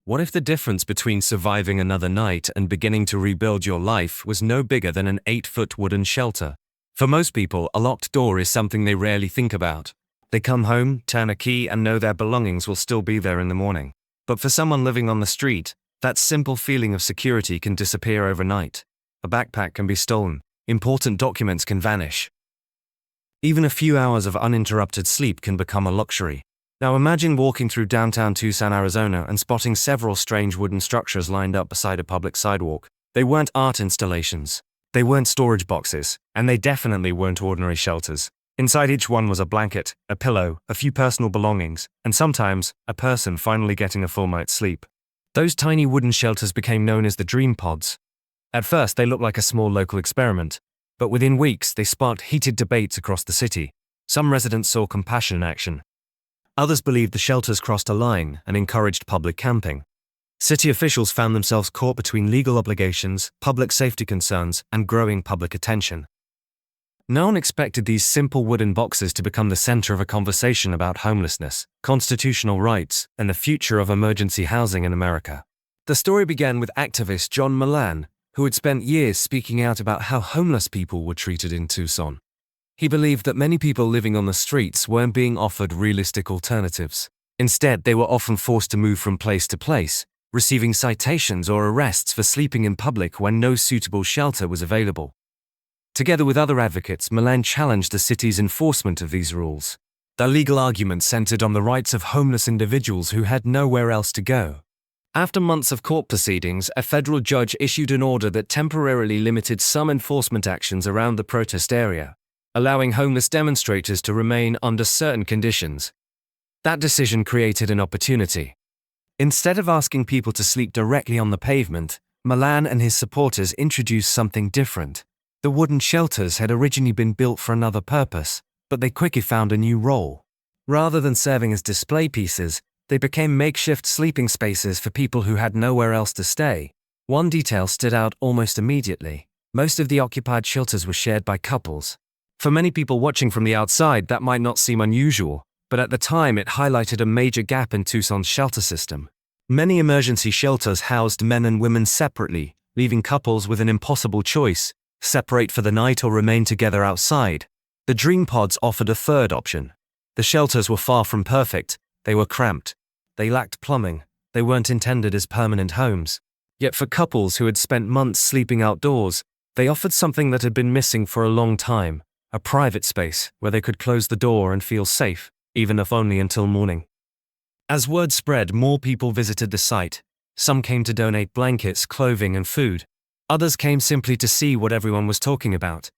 What if the difference between surviving another night and beginning to rebuild your life was no bigger than an 8-foot wooden shelter? For most people, a locked door is something they rarely think about. They come home, turn a key, and know their belongings will still be there in the morning. But for someone living on the street, that simple feeling of security can disappear overnight. A backpack can be stolen. Important documents can vanish. Even a few hours of uninterrupted sleep can become a luxury. Now imagine walking through downtown Tucson, Arizona, and spotting several strange wooden structures lined up beside a public sidewalk. They weren't art installations. They weren't storage boxes. And they definitely weren't ordinary shelters. Inside each one was a blanket, a pillow, a few personal belongings, and sometimes, a person finally getting a full night's sleep. Those tiny wooden shelters became known as the dream pods. At first, they looked like a small local experiment, but within weeks, they sparked heated debates across the city. Some residents saw compassion in action. Others believed the shelters crossed a line and encouraged public camping. City officials found themselves caught between legal obligations, public safety concerns, and growing public attention. No one expected these simple wooden boxes to become the center of a conversation about homelessness, constitutional rights, and the future of emergency housing in America. The story began with activist John Milan, who had spent years speaking out about how homeless people were treated in Tucson. He believed that many people living on the streets weren't being offered realistic alternatives. Instead, they were often forced to move from place to place, receiving citations or arrests for sleeping in public when no suitable shelter was available. Together with other advocates, Milan challenged the city's enforcement of these rules. Their legal arguments centered on the rights of homeless individuals who had nowhere else to go. After months of court proceedings, a federal judge issued an order that temporarily limited some enforcement actions around the protest area, allowing homeless demonstrators to remain under certain conditions. That decision created an opportunity. Instead of asking people to sleep directly on the pavement, Milan and his supporters introduced something different. The wooden shelters had originally been built for another purpose, but they quickly found a new role. Rather than serving as display pieces, they became makeshift sleeping spaces for people who had nowhere else to stay. One detail stood out almost immediately. Most of the occupied shelters were shared by couples. For many people watching from the outside, that might not seem unusual, but at the time it highlighted a major gap in Tucson's shelter system. Many emergency shelters housed men and women separately, leaving couples with an impossible choice: separate for the night or remain together outside. The dream pods offered a third option. The shelters were far from perfect. They were cramped. They lacked plumbing. They weren't intended as permanent homes. Yet for couples who had spent months sleeping outdoors, they offered something that had been missing for a long time: a private space where they could close the door and feel safe, even if only until morning. As word spread, more people visited the site. Some came to donate blankets, clothing, and food. Others came simply to see what everyone was talking about.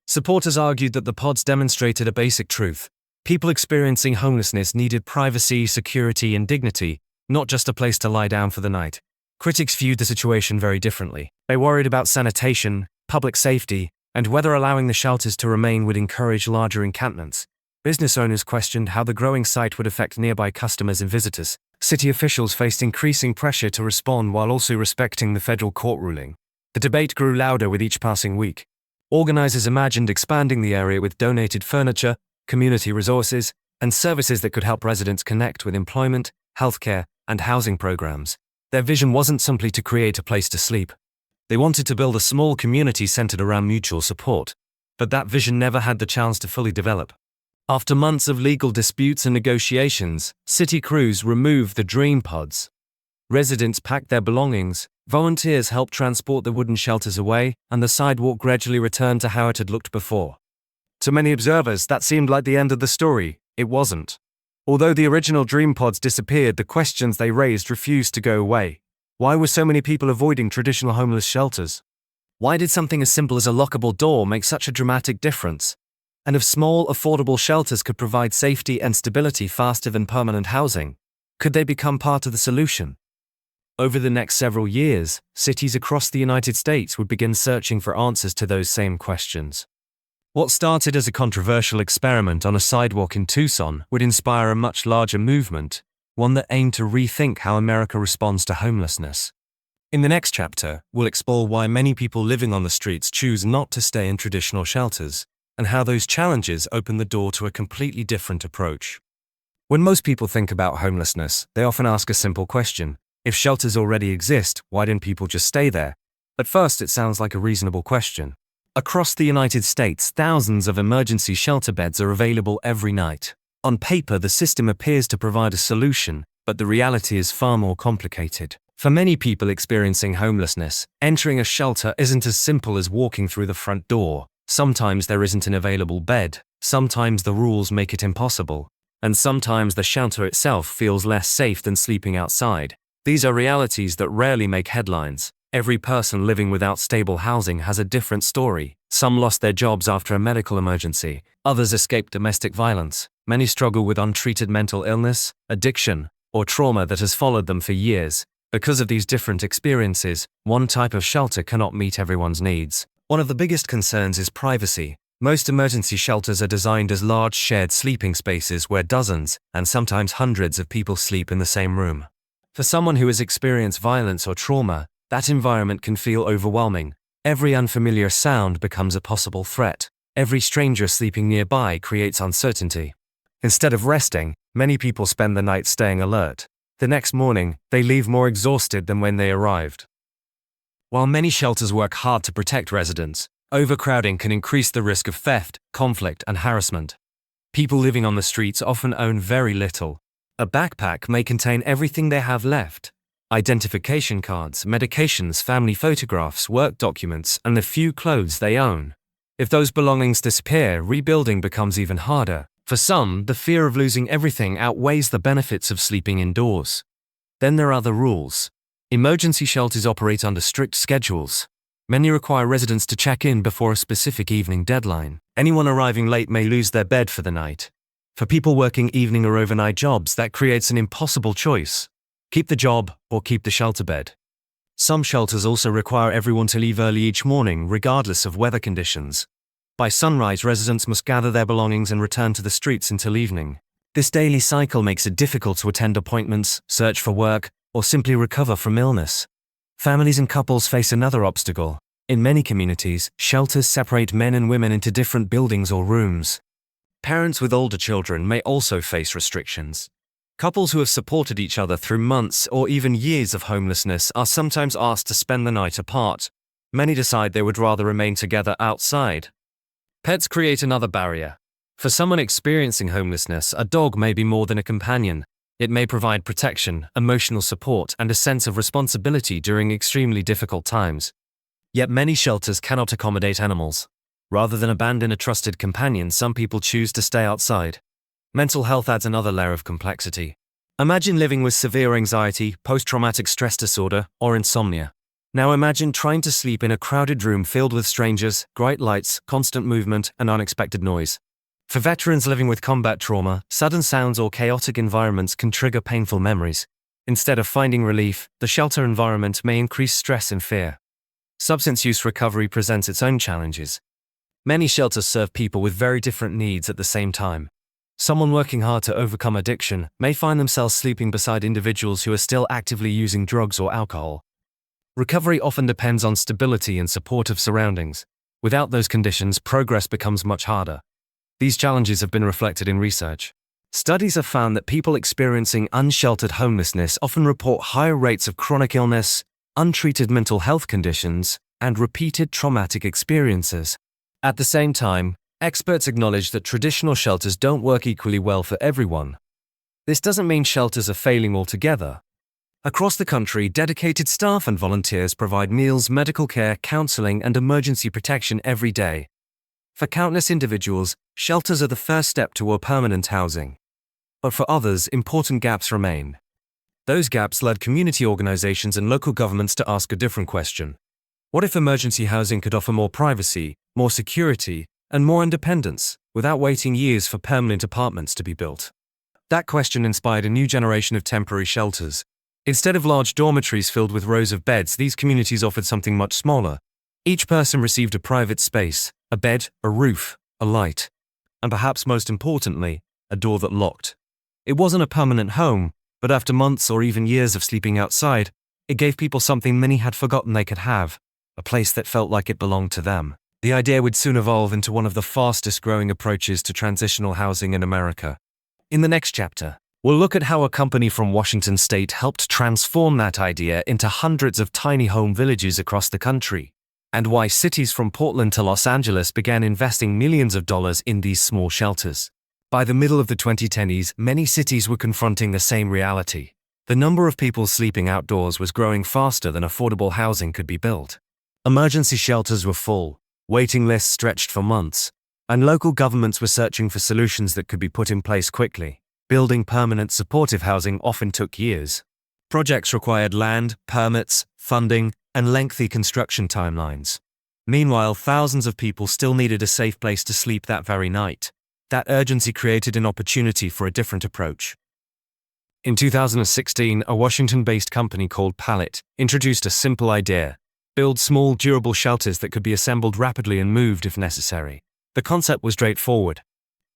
Supporters argued that the pods demonstrated a basic truth. People experiencing homelessness needed privacy, security, and dignity, not just a place to lie down for the night. Critics viewed the situation very differently. They worried about sanitation, public safety, and whether allowing the shelters to remain would encourage larger encampments. Business owners questioned how the growing site would affect nearby customers and visitors. City officials faced increasing pressure to respond while also respecting the federal court ruling. The debate grew louder with each passing week. Organizers imagined expanding the area with donated furniture, community resources, and services that could help residents connect with employment, healthcare, and housing programs. Their vision wasn't simply to create a place to sleep. They wanted to build a small community centered around mutual support. But that vision never had the chance to fully develop. After months of legal disputes and negotiations, city crews removed the dream pods. Residents packed their belongings, volunteers helped transport the wooden shelters away, and the sidewalk gradually returned to how it had looked before. To many observers, that seemed like the end of the story. It wasn't. Although the original dream pods disappeared, the questions they raised refused to go away. Why were so many people avoiding traditional homeless shelters? Why did something as simple as a lockable door make such a dramatic difference? And if small, affordable shelters could provide safety and stability faster than permanent housing, could they become part of the solution? Over the next several years, cities across the United States would begin searching for answers to those same questions. What started as a controversial experiment on a sidewalk in Tucson would inspire a much larger movement, one that aimed to rethink how America responds to homelessness. In the next chapter, we'll explore why many people living on the streets choose not to stay in traditional shelters, and how those challenges open the door to a completely different approach. When most people think about homelessness, they often ask a simple question: If shelters already exist, why didn't people just stay there? At first, it sounds like a reasonable question. Across the United States, thousands of emergency shelter beds are available every night. On paper, the system appears to provide a solution, but the reality is far more complicated. For many people experiencing homelessness, entering a shelter isn't as simple as walking through the front door. Sometimes there isn't an available bed, sometimes the rules make it impossible, and sometimes the shelter itself feels less safe than sleeping outside. These are realities that rarely make headlines. Every person living without stable housing has a different story. Some lost their jobs after a medical emergency, others escaped domestic violence. Many struggle with untreated mental illness, addiction, or trauma that has followed them for years. Because of these different experiences, one type of shelter cannot meet everyone's needs. One of the biggest concerns is privacy. Most emergency shelters are designed as large shared sleeping spaces where dozens, and sometimes hundreds of people sleep in the same room. For someone who has experienced violence or trauma, that environment can feel overwhelming. Every unfamiliar sound becomes a possible threat. Every stranger sleeping nearby creates uncertainty. Instead of resting, many people spend the night staying alert. The next morning, they leave more exhausted than when they arrived. While many shelters work hard to protect residents, overcrowding can increase the risk of theft, conflict, and harassment. People living on the streets often own very little. A backpack may contain everything they have left: identification cards, medications, family photographs, work documents, and the few clothes they own. If those belongings disappear, rebuilding becomes even harder. For some, the fear of losing everything outweighs the benefits of sleeping indoors. Then there are the rules. Emergency shelters operate under strict schedules. Many require residents to check in before a specific evening deadline. Anyone arriving late may lose their bed for the night. For people working evening or overnight jobs, that creates an impossible choice: keep the job or keep the shelter bed. Some shelters also require everyone to leave early each morning, regardless of weather conditions. By sunrise, residents must gather their belongings and return to the streets until evening. This daily cycle makes it difficult to attend appointments, search for work, or simply recover from illness. Families and couples face another obstacle. In many communities, shelters separate men and women into different buildings or rooms. Parents with older children may also face restrictions. Couples who have supported each other through months or even years of homelessness are sometimes asked to spend the night apart. Many decide they would rather remain together outside. Pets create another barrier. For someone experiencing homelessness, a dog may be more than a companion. It may provide protection, emotional support, and a sense of responsibility during extremely difficult times. Yet many shelters cannot accommodate animals. Rather than abandon a trusted companion, some people choose to stay outside. Mental health adds another layer of complexity. Imagine living with severe anxiety, post-traumatic stress disorder, or insomnia. Now imagine trying to sleep in a crowded room filled with strangers, bright lights, constant movement, and unexpected noise. For veterans living with combat trauma, sudden sounds or chaotic environments can trigger painful memories. Instead of finding relief, the shelter environment may increase stress and fear. Substance use recovery presents its own challenges. Many shelters serve people with very different needs at the same time. Someone working hard to overcome addiction may find themselves sleeping beside individuals who are still actively using drugs or alcohol. Recovery often depends on stability and supportive surroundings. Without those conditions, progress becomes much harder. These challenges have been reflected in research. Studies have found that people experiencing unsheltered homelessness often report higher rates of chronic illness, untreated mental health conditions, and repeated traumatic experiences. At the same time, experts acknowledge that traditional shelters don't work equally well for everyone. This doesn't mean shelters are failing altogether. Across the country, dedicated staff and volunteers provide meals, medical care, counseling, and emergency protection every day. For countless individuals, shelters are the first step toward permanent housing. But for others, important gaps remain. Those gaps led community organizations and local governments to ask a different question. What if emergency housing could offer more privacy, more security, and more independence, without waiting years for permanent apartments to be built? That question inspired a new generation of temporary shelters. Instead of large dormitories filled with rows of beds, these communities offered something much smaller. Each person received a private space, a bed, a roof, a light, and perhaps most importantly, a door that locked. It wasn't a permanent home, but after months or even years of sleeping outside, it gave people something many had forgotten they could have, a place that felt like it belonged to them. The idea would soon evolve into one of the fastest growing approaches to transitional housing in America. In the next chapter, We'll look at how a company from Washington state helped transform that idea into hundreds of tiny home villages across the country, and why cities from Portland to Los Angeles began investing millions of dollars in these small shelters. By the middle of the 2010s, many cities were confronting the same reality. The number of people sleeping outdoors was growing faster than affordable housing could be built. Emergency shelters were full, waiting lists stretched for months, and local governments were searching for solutions that could be put in place quickly. Building permanent supportive housing often took years. Projects required land, permits, funding, and lengthy construction timelines. Meanwhile, thousands of people still needed a safe place to sleep that very night. That urgency created an opportunity for a different approach. In 2016, a Washington-based company called Pallet introduced a simple idea: build small, durable shelters that could be assembled rapidly and moved if necessary. The concept was straightforward.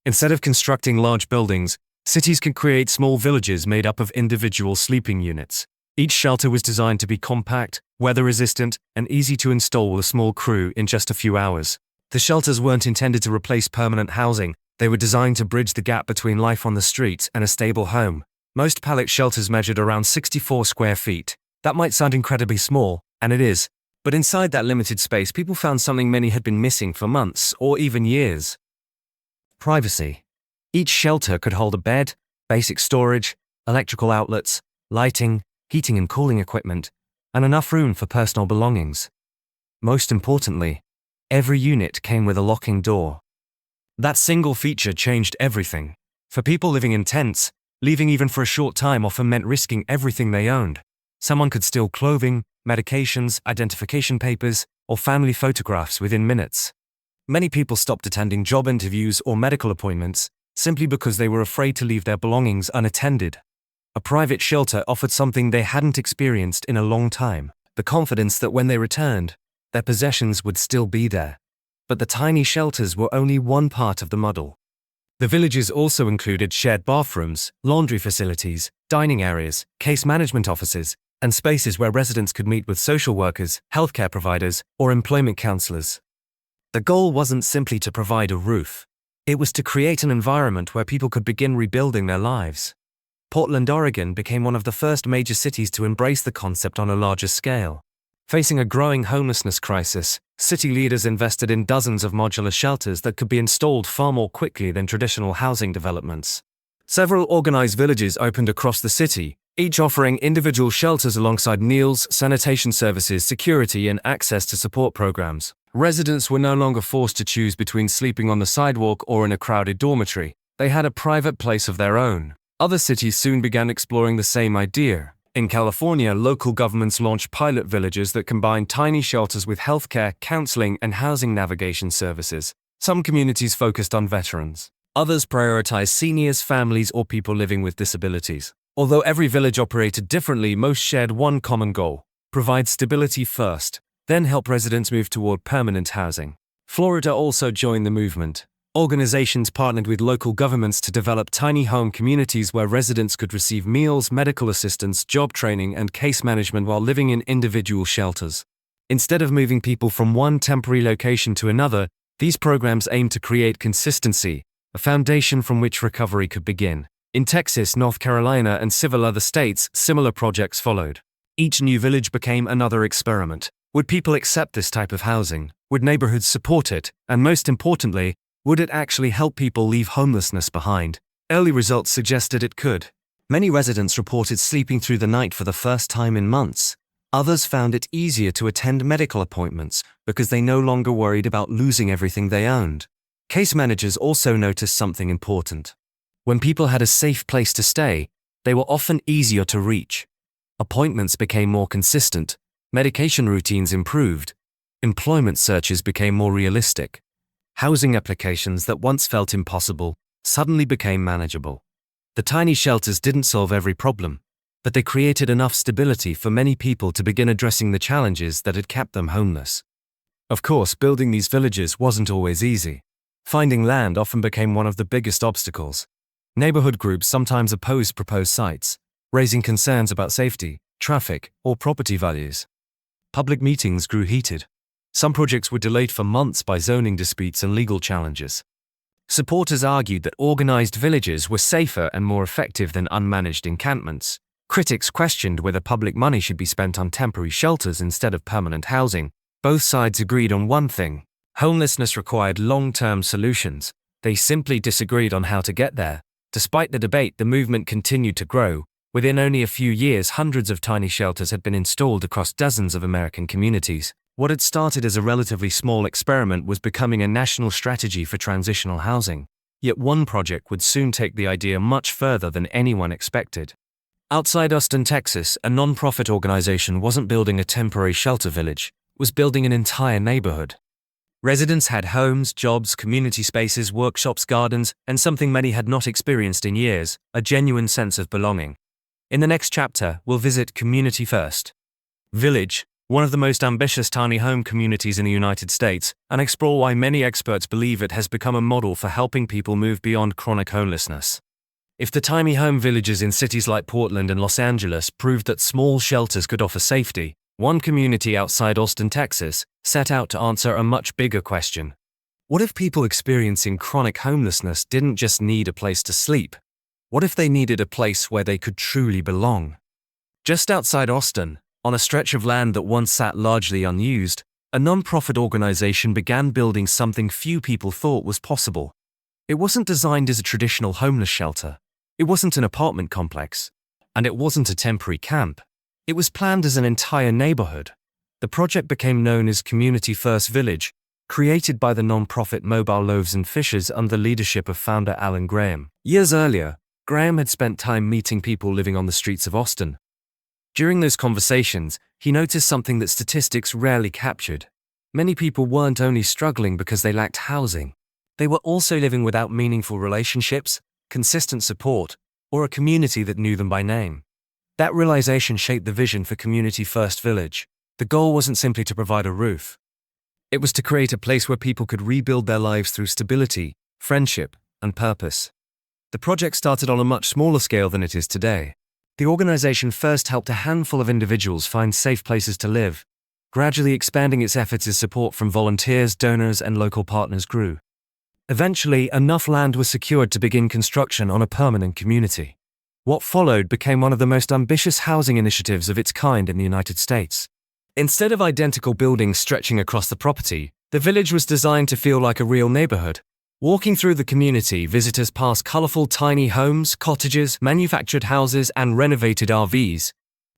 Instead of constructing large buildings, cities could create small villages made up of individual sleeping units. Each shelter was designed to be compact, weather-resistant, and easy to install with a small crew in just a few hours. The shelters weren't intended to replace permanent housing. They were designed to bridge the gap between life on the streets and a stable home. Most Pallet shelters measured around 64 square feet. That might sound incredibly small, and it is. But inside that limited space, people found something many had been missing for months or even years: privacy. Each shelter could hold a bed, basic storage, electrical outlets, lighting, heating and cooling equipment, and enough room for personal belongings. Most importantly, every unit came with a locking door. That single feature changed everything. For people living in tents, leaving even for a short time often meant risking everything they owned. Someone could steal clothing, medications, identification papers, or family photographs within minutes. Many people stopped attending job interviews or medical appointments simply because they were afraid to leave their belongings unattended. A private shelter offered something they hadn't experienced in a long time: the confidence that when they returned, their possessions would still be there. But the tiny shelters were only one part of the model. The villages also included shared bathrooms, laundry facilities, dining areas, case management offices, and spaces where residents could meet with social workers, healthcare providers, or employment counselors. The goal wasn't simply to provide a roof. It was to create an environment where people could begin rebuilding their lives. Portland, Oregon became one of the first major cities to embrace the concept on a larger scale. Facing a growing homelessness crisis, city leaders invested in dozens of modular shelters that could be installed far more quickly than traditional housing developments. Several organized villages opened across the city, each offering individual shelters alongside meals, sanitation services, security, and access to support programs. Residents were no longer forced to choose between sleeping on the sidewalk or in a crowded dormitory. They had a private place of their own. Other cities soon began exploring the same idea. In California, local governments launched pilot villages that combined tiny shelters with healthcare, counseling, and housing navigation services. Some communities focused on veterans. Others prioritized seniors, families, or people living with disabilities. Although every village operated differently, most shared one common goal: provide stability first, then help residents move toward permanent housing. Florida also joined the movement. Organizations partnered with local governments to develop tiny home communities where residents could receive meals, medical assistance, job training, and case management while living in individual shelters. Instead of moving people from one temporary location to another, these programs aimed to create consistency, a foundation from which recovery could begin. In Texas, North Carolina, and several other states, similar projects followed. Each new village became another experiment. Would people accept this type of housing? Would neighborhoods support it? And most importantly, would it actually help people leave homelessness behind? Early results suggested it could. Many residents reported sleeping through the night for the first time in months. Others found it easier to attend medical appointments because they no longer worried about losing everything they owned. Case managers also noticed something important. When people had a safe place to stay, they were often easier to reach. Appointments became more consistent, medication routines improved, employment searches became more realistic. Housing applications that once felt impossible suddenly became manageable. The tiny shelters didn't solve every problem, but they created enough stability for many people to begin addressing the challenges that had kept them homeless. Of course, building these villages wasn't always easy. Finding land often became one of the biggest obstacles. Neighborhood groups sometimes opposed proposed sites, raising concerns about safety, traffic, or property values. Public meetings grew heated. Some projects were delayed for months by zoning disputes and legal challenges. Supporters argued that organized villages were safer and more effective than unmanaged encampments. Critics questioned whether public money should be spent on temporary shelters instead of permanent housing. Both sides agreed on one thing: homelessness required long-term solutions. They simply disagreed on how to get there. Despite the debate, the movement continued to grow. Within only a few years, hundreds of tiny shelters had been installed across dozens of American communities. What had started as a relatively small experiment was becoming a national strategy for transitional housing. Yet one project would soon take the idea much further than anyone expected. Outside Austin, Texas, a non-profit organization wasn't building a temporary shelter village, it was building an entire neighborhood. Residents had homes, jobs, community spaces, workshops, gardens, and something many had not experienced in years: a genuine sense of belonging. In the next chapter, we'll visit Community First Village, one of the most ambitious tiny home communities in the United States, and explore why many experts believe it has become a model for helping people move beyond chronic homelessness. If the tiny home villages in cities like Portland and Los Angeles proved that small shelters could offer safety, one community outside Austin, Texas, set out to answer a much bigger question. What if people experiencing chronic homelessness didn't just need a place to sleep? What if they needed a place where they could truly belong? Just outside Austin, on a stretch of land that once sat largely unused, a non-profit organization began building something few people thought was possible. It wasn't designed as a traditional homeless shelter. It wasn't an apartment complex. And it wasn't a temporary camp. It was planned as an entire neighborhood. The project became known as Community First Village, created by the non-profit Mobile Loaves and Fishes under the leadership of founder Alan Graham. Years earlier, Graham had spent time meeting people living on the streets of Austin. During those conversations, he noticed something that statistics rarely captured. Many people weren't only struggling because they lacked housing. They were also living without meaningful relationships, consistent support, or a community that knew them by name. That realization shaped the vision for Community First Village. The goal wasn't simply to provide a roof. It was to create a place where people could rebuild their lives through stability, friendship, and purpose. The project started on a much smaller scale than it is today. The organization first helped a handful of individuals find safe places to live. Gradually expanding its efforts as support from volunteers, donors, and local partners grew. Eventually, enough land was secured to begin construction on a permanent community. What followed became one of the most ambitious housing initiatives of its kind in the United States. Instead of identical buildings stretching across the property, the village was designed to feel like a real neighborhood. Walking through the community, visitors pass colorful tiny homes, cottages, manufactured houses, and renovated RVs.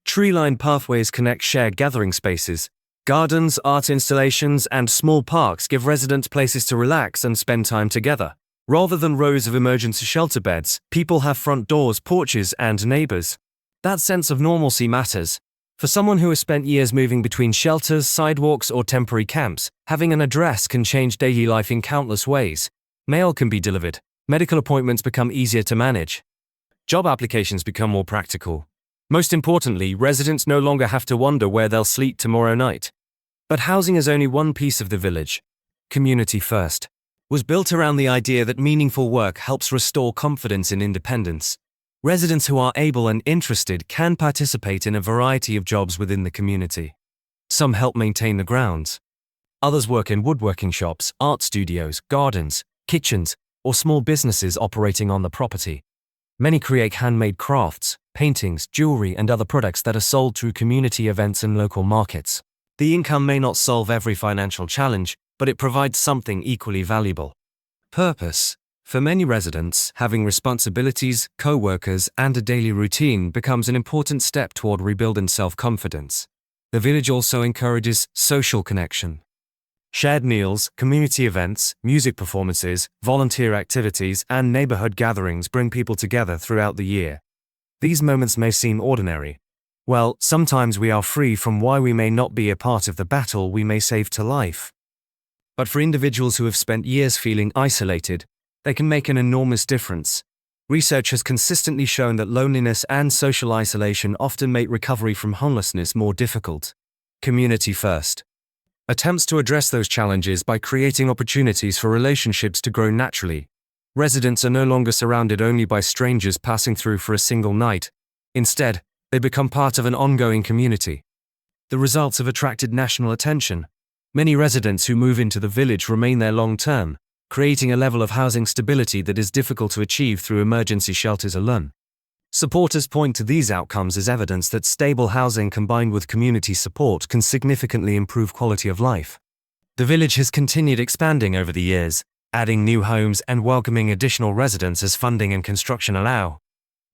Tree-lined pathways connect shared gathering spaces. Gardens, art installations, and small parks give residents places to relax and spend time together. Rather than rows of emergency shelter beds, people have front doors, porches, and neighbors. That sense of normalcy matters. For someone who has spent years moving between shelters, sidewalks, or temporary camps, having an address can change daily life in countless ways. Mail can be delivered. Medical appointments become easier to manage. Job applications become more practical. Most importantly, residents no longer have to wonder where they'll sleep tomorrow night. But housing is only one piece of the village. Community First was built around the idea that meaningful work helps restore confidence in independence. Residents who are able and interested can participate in a variety of jobs within the community. Some help maintain the grounds. Others work in woodworking shops, art studios, gardens, kitchens, or small businesses operating on the property. Many create handmade crafts, paintings, jewelry, and other products that are sold through community events and local markets. The income may not solve every financial challenge, but it provides something equally valuable. Purpose. For many residents, having responsibilities, co-workers, and a daily routine becomes an important step toward rebuilding self-confidence. The village also encourages social connection. Shared meals, community events, music performances, volunteer activities, and neighborhood gatherings bring people together throughout the year. These moments may seem ordinary. Well, sometimes we are free from why we may not be a part of the battle we may save to life. But for individuals who have spent years feeling isolated, they can make an enormous difference. Research has consistently shown that loneliness and social isolation often make recovery from homelessness more difficult. Community First attempts to address those challenges by creating opportunities for relationships to grow naturally. Residents are no longer surrounded only by strangers passing through for a single night. Instead, they become part of an ongoing community. The results have attracted national attention. Many residents who move into the village remain there long-term. creating a level of housing stability that is difficult to achieve through emergency shelters alone. Supporters point to these outcomes as evidence that stable housing combined with community support can significantly improve quality of life. The village has continued expanding over the years, adding new homes and welcoming additional residents as funding and construction allow.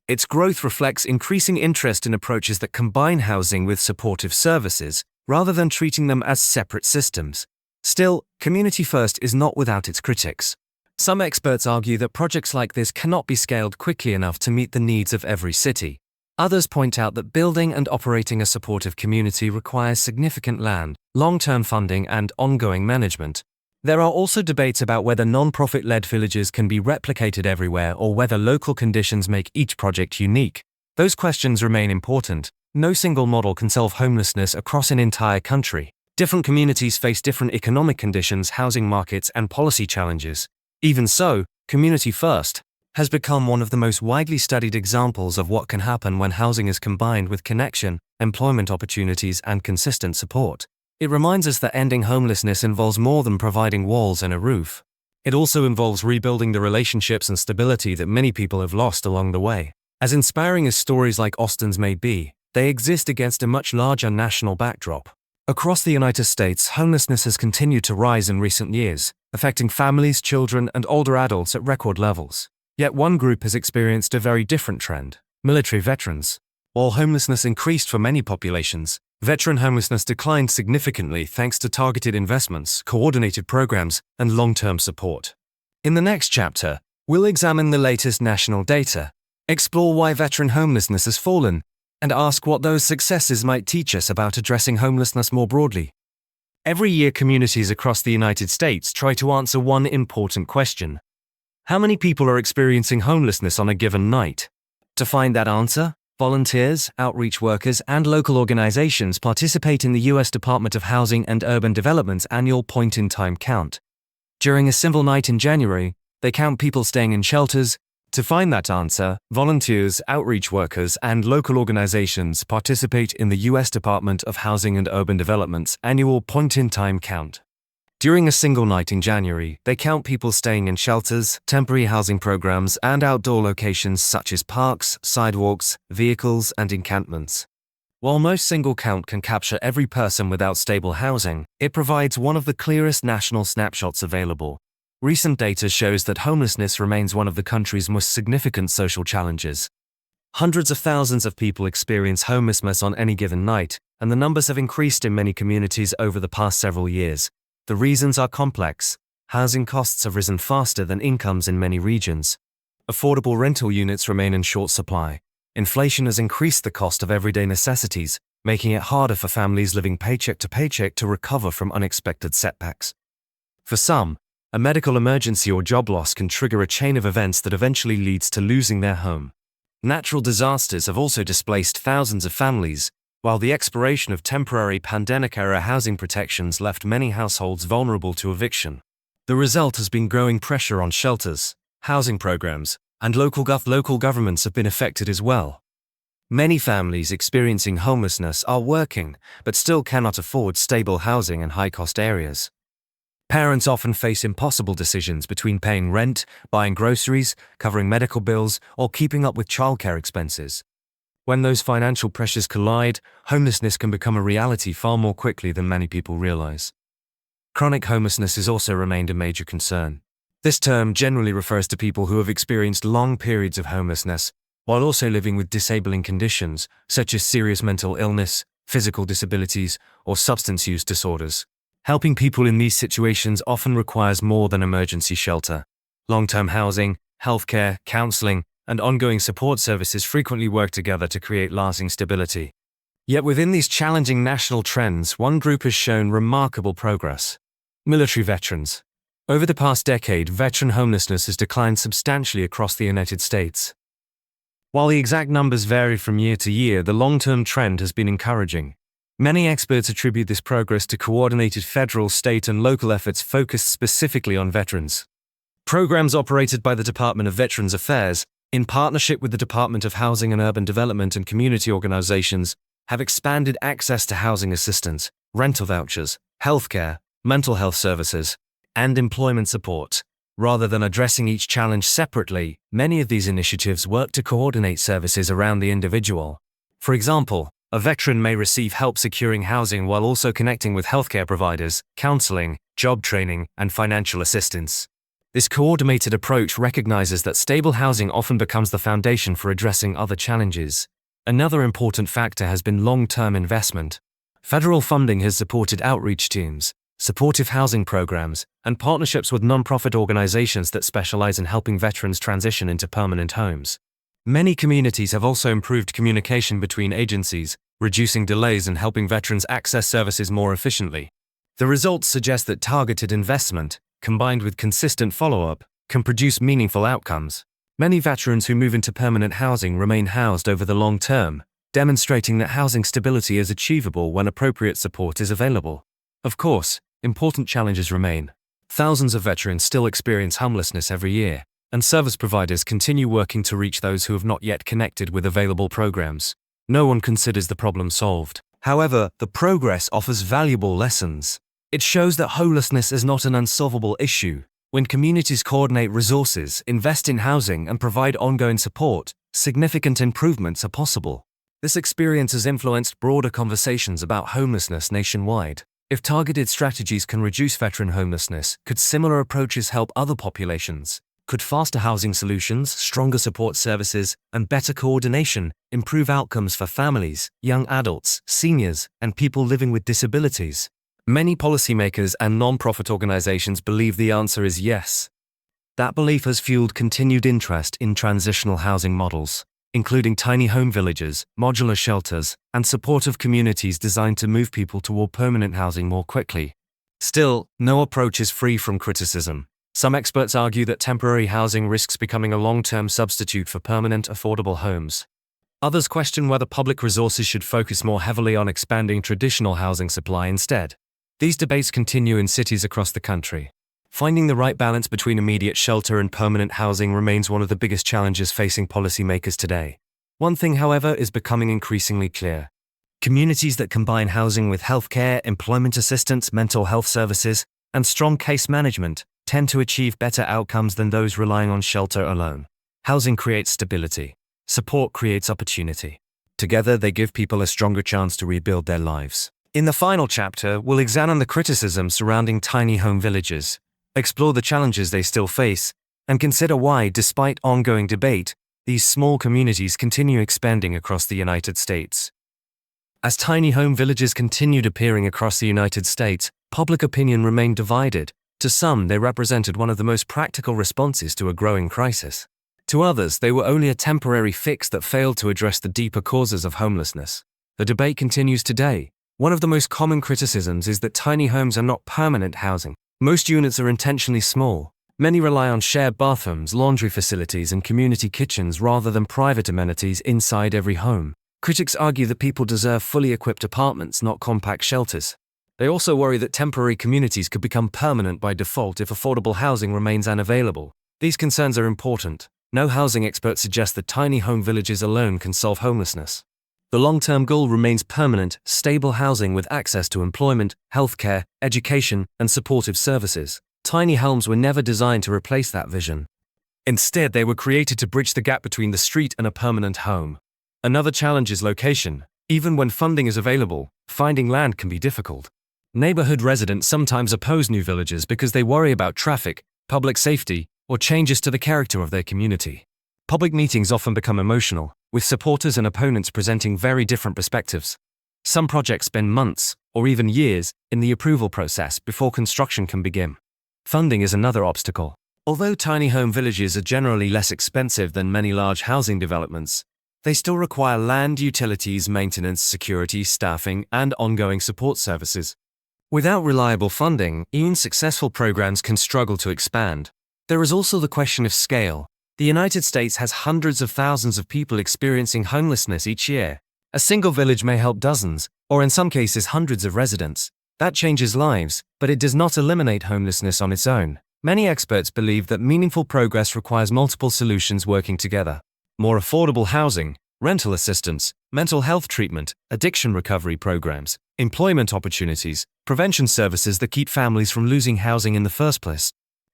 Its growth reflects increasing interest in approaches that combine housing with supportive services, rather than treating them as separate systems. Still, Community First is not without its critics. Some experts argue that projects like this cannot be scaled quickly enough to meet the needs of every city. Others point out that building and operating a supportive community requires significant land, long-term funding, and ongoing management. There are also debates about whether non-profit-led villages can be replicated everywhere or whether local conditions make each project unique. Those questions remain important. No single model can solve homelessness across an entire country. Different communities face different economic conditions, housing markets, and policy challenges. Even so, Community First has become one of the most widely studied examples of what can happen when housing is combined with connection, employment opportunities, and consistent support. It reminds us that ending homelessness involves more than providing walls and a roof. It also involves rebuilding the relationships and stability that many people have lost along the way. As inspiring as stories like Austin's may be, they exist against a much larger national backdrop. Across the United States, homelessness has continued to rise in recent years, affecting families, children, and older adults at record levels. Yet one group has experienced a very different trend: military veterans. While homelessness increased for many populations, veteran homelessness declined significantly thanks to targeted investments, coordinated programs, and long-term support. In the next chapter, we'll examine the latest national data, explore why veteran homelessness has fallen, and ask what those successes might teach us about addressing homelessness more broadly. Every year, communities across the United States try to answer one important question: how many people are experiencing homelessness on a given night? To find that answer, volunteers, outreach workers, and local organizations participate in the U.S. Department of Housing and Urban Development's annual point-in-time count. During a single night in January, they count people staying in shelters. To find that answer, volunteers, outreach workers, and local organizations participate in the U.S. Department of Housing and Urban Development's annual point-in-time count. During a single night in January, they count people staying in shelters, temporary housing programs, and outdoor locations such as parks, sidewalks, vehicles, and encampments. While no single count can capture every person without stable housing, it provides one of the clearest national snapshots available. Recent data shows that homelessness remains one of the country's most significant social challenges. Hundreds of thousands of people experience homelessness on any given night, and the numbers have increased in many communities over the past several years. The reasons are complex. Housing costs have risen faster than incomes in many regions. Affordable rental units remain in short supply. Inflation has increased the cost of everyday necessities, making it harder for families living paycheck to paycheck to recover from unexpected setbacks. For some, a medical emergency or job loss can trigger a chain of events that eventually leads to losing their home. Natural disasters have also displaced thousands of families, while the expiration of temporary pandemic-era housing protections left many households vulnerable to eviction. The result has been growing pressure on shelters, housing programs, and local governments have been affected as well. Many families experiencing homelessness are working, but still cannot afford stable housing in high-cost areas. Parents often face impossible decisions between paying rent, buying groceries, covering medical bills, or keeping up with childcare expenses. When those financial pressures collide, homelessness can become a reality far more quickly than many people realize. Chronic homelessness has also remained a major concern. This term generally refers to people who have experienced long periods of homelessness, while also living with disabling conditions such as serious mental illness, physical disabilities, or substance use disorders. Helping people in these situations often requires more than emergency shelter. Long-term housing, healthcare, counseling, and ongoing support services frequently work together to create lasting stability. Yet within these challenging national trends, one group has shown remarkable progress: military veterans. Over the past decade, veteran homelessness has declined substantially across the United States. While the exact numbers vary from year to year, the long-term trend has been encouraging. Many experts attribute this progress to coordinated federal, state, and local efforts focused specifically on veterans. Programs operated by the Department of Veterans Affairs, in partnership with the Department of Housing and Urban Development and community organizations, have expanded access to housing assistance, rental vouchers, healthcare, mental health services, and employment support. Rather than addressing each challenge separately, many of these initiatives work to coordinate services around the individual. For example, a veteran may receive help securing housing while also connecting with healthcare providers, counseling, job training, and financial assistance. This coordinated approach recognizes that stable housing often becomes the foundation for addressing other challenges. Another important factor has been long-term investment. Federal funding has supported outreach teams, supportive housing programs, and partnerships with nonprofit organizations that specialize in helping veterans transition into permanent homes. Many communities have also improved communication between agencies, reducing delays and helping veterans access services more efficiently. The results suggest that targeted investment, combined with consistent follow-up, can produce meaningful outcomes. Many veterans who move into permanent housing remain housed over the long term, demonstrating that housing stability is achievable when appropriate support is available. Of course, important challenges remain. Thousands of veterans still experience homelessness every year, and service providers continue working to reach those who have not yet connected with available programs. No one considers the problem solved. However, the progress offers valuable lessons. It shows that homelessness is not an unsolvable issue. When communities coordinate resources, invest in housing, and provide ongoing support, significant improvements are possible. This experience has influenced broader conversations about homelessness nationwide. If targeted strategies can reduce veteran homelessness, could similar approaches help other populations? Could faster housing solutions, stronger support services, and better coordination improve outcomes for families, young adults, seniors, and people living with disabilities? Many policymakers and non-profit organizations believe the answer is yes. That belief has fueled continued interest in transitional housing models, including tiny home villages, modular shelters, and supportive communities designed to move people toward permanent housing more quickly. Still, no approach is free from criticism. Some experts argue that temporary housing risks becoming a long-term substitute for permanent, affordable homes. Others question whether public resources should focus more heavily on expanding traditional housing supply instead. These debates continue in cities across the country. Finding the right balance between immediate shelter and permanent housing remains one of the biggest challenges facing policymakers today. One thing, however, is becoming increasingly clear. Communities that combine housing with healthcare, employment assistance, mental health services, and strong case management tend to achieve better outcomes than those relying on shelter alone. Housing creates stability. Support creates opportunity. Together, they give people a stronger chance to rebuild their lives. In the final chapter, we'll examine the criticism surrounding tiny home villages, explore the challenges they still face, and consider why, despite ongoing debate, these small communities continue expanding across the United States. As tiny home villages continued appearing across the United States, public opinion remained divided. To some, they represented one of the most practical responses to a growing crisis. To others, they were only a temporary fix that failed to address the deeper causes of homelessness. The debate continues today. One of the most common criticisms is that tiny homes are not permanent housing. Most units are intentionally small. Many rely on shared bathrooms, laundry facilities, and community kitchens rather than private amenities inside every home. Critics argue that people deserve fully equipped apartments, not compact shelters. They also worry that temporary communities could become permanent by default if affordable housing remains unavailable. These concerns are important. No housing experts suggest that tiny home villages alone can solve homelessness. The long-term goal remains permanent, stable housing with access to employment, healthcare, education, and supportive services. Tiny homes were never designed to replace that vision. Instead, they were created to bridge the gap between the street and a permanent home. Another challenge is location. Even when funding is available, finding land can be difficult. Neighborhood residents sometimes oppose new villages because they worry about traffic, public safety, or changes to the character of their community. Public meetings often become emotional, with supporters and opponents presenting very different perspectives. Some projects spend months, or even years, in the approval process before construction can begin. Funding is another obstacle. Although tiny home villages are generally less expensive than many large housing developments, they still require land, utilities, maintenance, security, staffing, and ongoing support services. Without reliable funding, even successful programs can struggle to expand. There is also the question of scale. The United States has hundreds of thousands of people experiencing homelessness each year. A single village may help dozens, or in some cases hundreds of residents. That changes lives, but it does not eliminate homelessness on its own. Many experts believe that meaningful progress requires multiple solutions working together. More affordable housing, rental assistance, mental health treatment, addiction recovery programs, employment opportunities, prevention services that keep families from losing housing in the first place.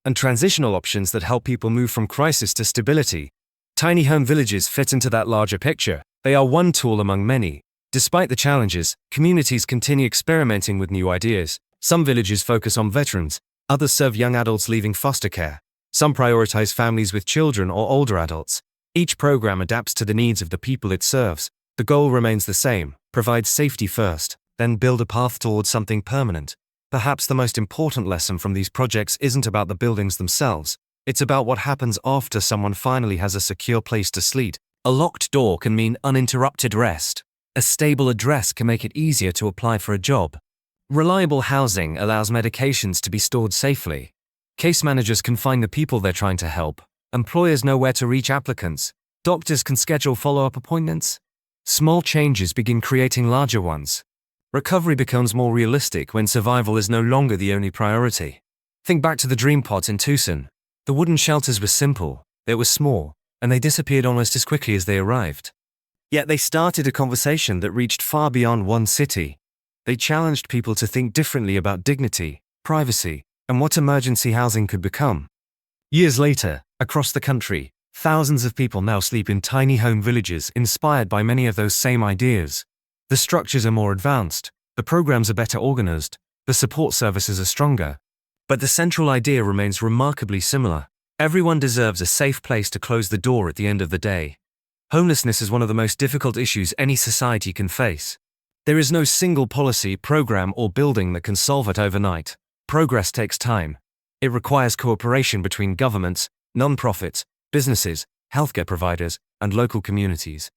and transitional options that help people move from crisis to stability. Tiny home villages fit into that larger picture. They are one tool among many. Despite the challenges, communities continue experimenting with new ideas. Some villages focus on veterans, others serve young adults leaving foster care. Some prioritize families with children or older adults. Each program adapts to the needs of the people it serves. The goal remains the same: provide safety first, then build a path towards something permanent. Perhaps the most important lesson from these projects isn't about the buildings themselves. It's about what happens after someone finally has a secure place to sleep. A locked door can mean uninterrupted rest. A stable address can make it easier to apply for a job. Reliable housing allows medications to be stored safely. Case managers can find the people they're trying to help. Employers know where to reach applicants. Doctors can schedule follow-up appointments. Small changes begin creating larger ones. Recovery becomes more realistic when survival is no longer the only priority. Think back to the dream pot in Tucson. The wooden shelters were simple, they were small, and they disappeared almost as quickly as they arrived. Yet they started a conversation that reached far beyond one city. They challenged people to think differently about dignity, privacy, and what emergency housing could become. Years later, across the country, thousands of people now sleep in tiny home villages inspired by many of those same ideas. The structures are more advanced, the programs are better organized, the support services are stronger. But the central idea remains remarkably similar. Everyone deserves a safe place to close the door at the end of the day. Homelessness is one of the most difficult issues any society can face. There is no single policy, program, or building that can solve it overnight. Progress takes time. It requires cooperation between governments, non-profits, businesses, healthcare providers, and local communities.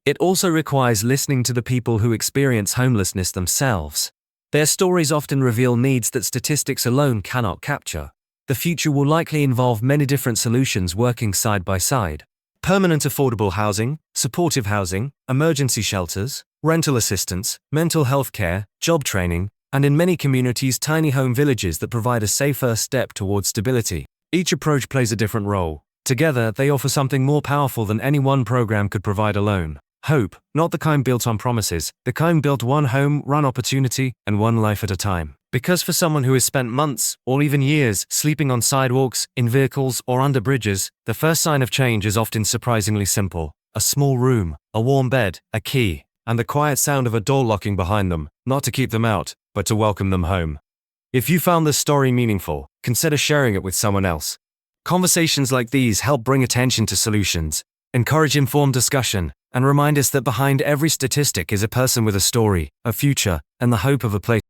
It also requires listening to the people who experience homelessness themselves. Their stories often reveal needs that statistics alone cannot capture. The future will likely involve many different solutions working side by side. Permanent affordable housing, supportive housing, emergency shelters, rental assistance, mental health care, job training, and in many communities tiny home villages that provide a safe first step towards stability. Each approach plays a different role. Together, they offer something more powerful than any one program could provide alone. Hope, not the kind built on promises, the kind built one home, one opportunity, and one life at a time. Because for someone who has spent months, or even years, sleeping on sidewalks, in vehicles, or under bridges, the first sign of change is often surprisingly simple. A small room, a warm bed, a key, and the quiet sound of a door locking behind them, not to keep them out, but to welcome them home. If you found this story meaningful, consider sharing it with someone else. Conversations like these help bring attention to solutions, encourage informed discussion, and remind us that behind every statistic is a person with a story, a future, and the hope of a place.